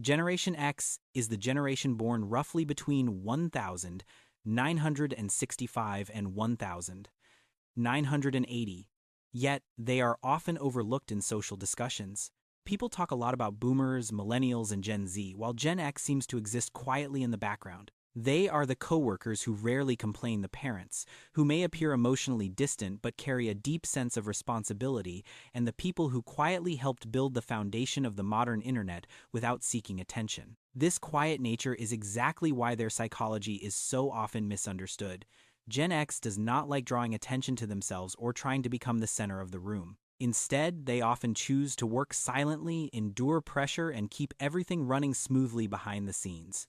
Generation X is the generation born roughly between 1965 and 1980, yet they are often overlooked in social discussions. People talk a lot about boomers, millennials, and Gen Z, while Gen X seems to exist quietly in the background. They are the coworkers who rarely complain, the parents, who may appear emotionally distant but carry a deep sense of responsibility, and the people who quietly helped build the foundation of the modern internet without seeking attention. This quiet nature is exactly why their psychology is so often misunderstood. Gen X does not like drawing attention to themselves or trying to become the center of the room. Instead, they often choose to work silently, endure pressure, and keep everything running smoothly behind the scenes.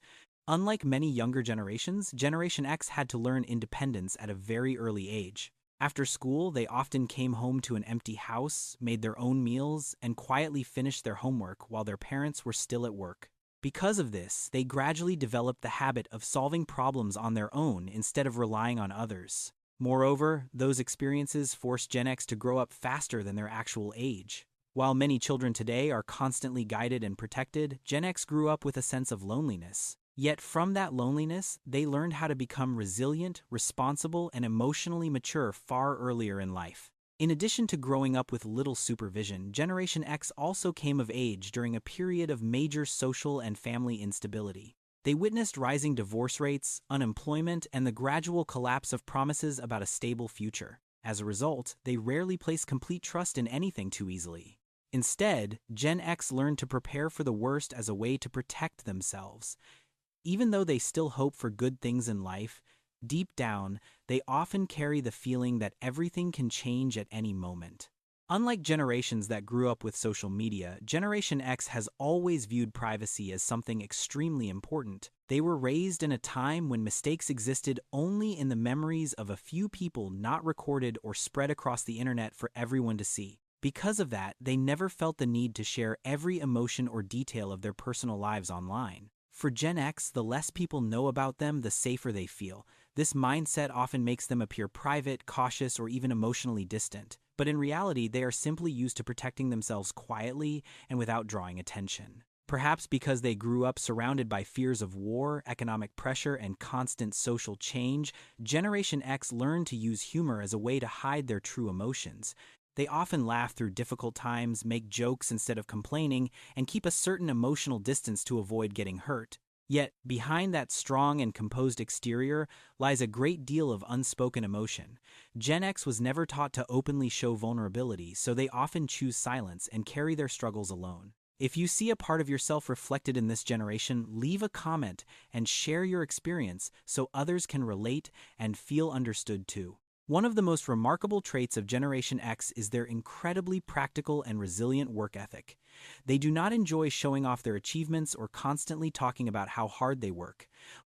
Unlike many younger generations, Generation X had to learn independence at a very early age. After school, they often came home to an empty house, made their own meals, and quietly finished their homework while their parents were still at work. Because of this, they gradually developed the habit of solving problems on their own instead of relying on others. Moreover, those experiences forced Gen X to grow up faster than their actual age. While many children today are constantly guided and protected, Gen X grew up with a sense of loneliness. Yet from that loneliness, they learned how to become resilient, responsible, and emotionally mature far earlier in life. In addition to growing up with little supervision, Generation X also came of age during a period of major social and family instability. They witnessed rising divorce rates, unemployment, and the gradual collapse of promises about a stable future. As a result, they rarely placed complete trust in anything too easily. Instead, Gen X learned to prepare for the worst as a way to protect themselves. Even though they still hope for good things in life, deep down, they often carry the feeling that everything can change at any moment. Unlike generations that grew up with social media, Generation X has always viewed privacy as something extremely important. They were raised in a time when mistakes existed only in the memories of a few people, not recorded or spread across the internet for everyone to see. Because of that, they never felt the need to share every emotion or detail of their personal lives online. For Gen X, the less people know about them, the safer they feel. This mindset often makes them appear private, cautious, or even emotionally distant. But in reality, they are simply used to protecting themselves quietly and without drawing attention. Perhaps because they grew up surrounded by fears of war, economic pressure, and constant social change, Generation X learned to use humor as a way to hide their true emotions. They often laugh through difficult times, make jokes instead of complaining, and keep a certain emotional distance to avoid getting hurt. Yet, behind that strong and composed exterior lies a great deal of unspoken emotion. Gen X was never taught to openly show vulnerability, so they often choose silence and carry their struggles alone. If you see a part of yourself reflected in this generation, leave a comment and share your experience so others can relate and feel understood too. One of the most remarkable traits of Generation X is their incredibly practical and resilient work ethic. They do not enjoy showing off their achievements or constantly talking about how hard they work.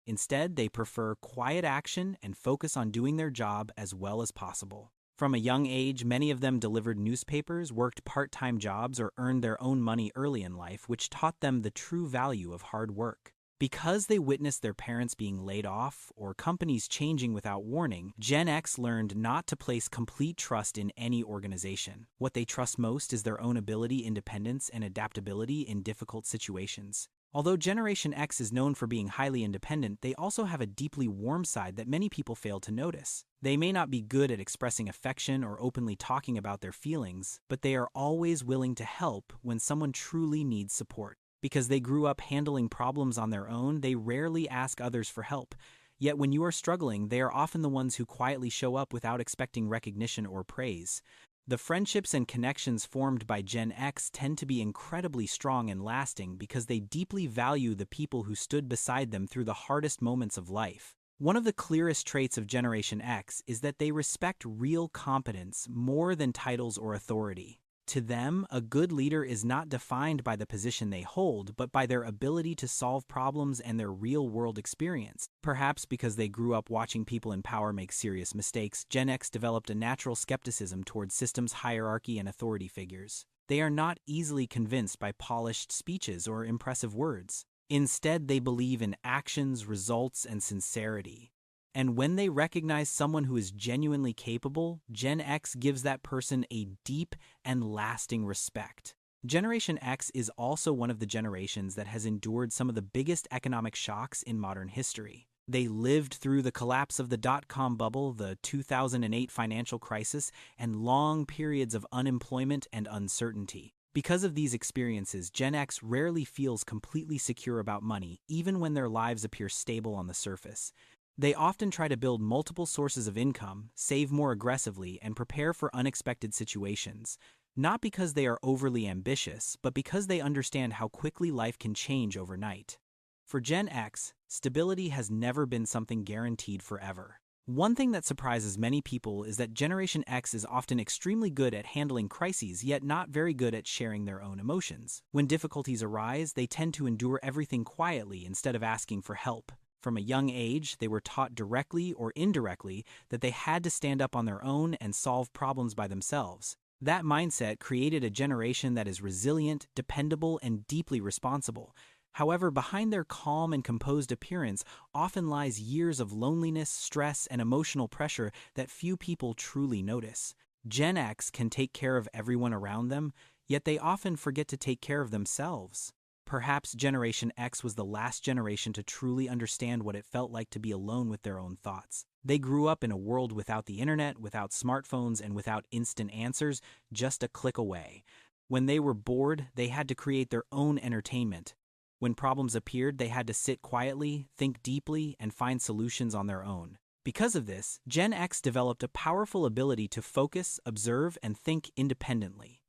Instead, they prefer quiet action and focus on doing their job as well as possible. From a young age, many of them delivered newspapers, worked part-time jobs, or earned their own money early in life, which taught them the true value of hard work. Because they witnessed their parents being laid off or companies changing without warning, Gen X learned not to place complete trust in any organization. What they trust most is their own ability, independence, and adaptability in difficult situations. Although Generation X is known for being highly independent, they also have a deeply warm side that many people fail to notice. They may not be good at expressing affection or openly talking about their feelings, but they are always willing to help when someone truly needs support. Because they grew up handling problems on their own, they rarely ask others for help. Yet when you are struggling, they are often the ones who quietly show up without expecting recognition or praise. The friendships and connections formed by Gen X tend to be incredibly strong and lasting because they deeply value the people who stood beside them through the hardest moments of life. One of the clearest traits of Generation X is that they respect real competence more than titles or authority. To them, a good leader is not defined by the position they hold, but by their ability to solve problems and their real-world experience. Perhaps because they grew up watching people in power make serious mistakes, Gen X developed a natural skepticism towards systems, hierarchy, and authority figures. They are not easily convinced by polished speeches or impressive words. Instead, they believe in actions, results, and sincerity. And when they recognize someone who is genuinely capable, Gen X gives that person a deep and lasting respect. Generation X is also one of the generations that has endured some of the biggest economic shocks in modern history. They lived through the collapse of the dot-com bubble, the 2008 financial crisis, and long periods of unemployment and uncertainty. Because of these experiences, Gen X rarely feels completely secure about money, even when their lives appear stable on the surface. They often try to build multiple sources of income, save more aggressively, and prepare for unexpected situations. Not because they are overly ambitious, but because they understand how quickly life can change overnight. For Gen X, stability has never been something guaranteed forever. One thing that surprises many people is that Generation X is often extremely good at handling crises, yet not very good at sharing their own emotions. When difficulties arise, they tend to endure everything quietly instead of asking for help. From a young age, they were taught directly or indirectly that they had to stand up on their own and solve problems by themselves. That mindset created a generation that is resilient, dependable, and deeply responsible. However, behind their calm and composed appearance often lies years of loneliness, stress, and emotional pressure that few people truly notice. Gen X can take care of everyone around them, yet they often forget to take care of themselves. Perhaps Generation X was the last generation to truly understand what it felt like to be alone with their own thoughts. They grew up in a world without the internet, without smartphones, and without instant answers, just a click away. When they were bored, they had to create their own entertainment. When problems appeared, they had to sit quietly, think deeply, and find solutions on their own. Because of this, Gen X developed a powerful ability to focus, observe, and think independently.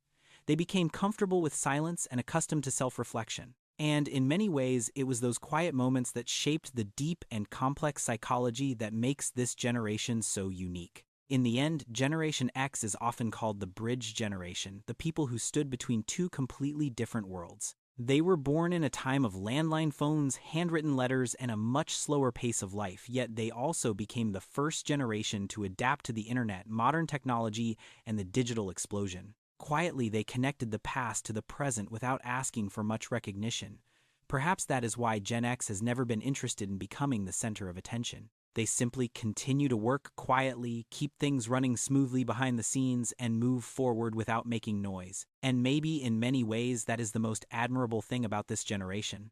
They became comfortable with silence and accustomed to self-reflection. And in many ways, it was those quiet moments that shaped the deep and complex psychology that makes this generation so unique. In the end, Generation X is often called the bridge generation, the people who stood between two completely different worlds. They were born in a time of landline phones, handwritten letters, and a much slower pace of life, yet they also became the first generation to adapt to the internet, modern technology, and the digital explosion. Quietly, they connected the past to the present without asking for much recognition. Perhaps that is why Gen X has never been interested in becoming the center of attention. They simply continue to work quietly, keep things running smoothly behind the scenes, and move forward without making noise. And maybe in many ways that is the most admirable thing about this generation.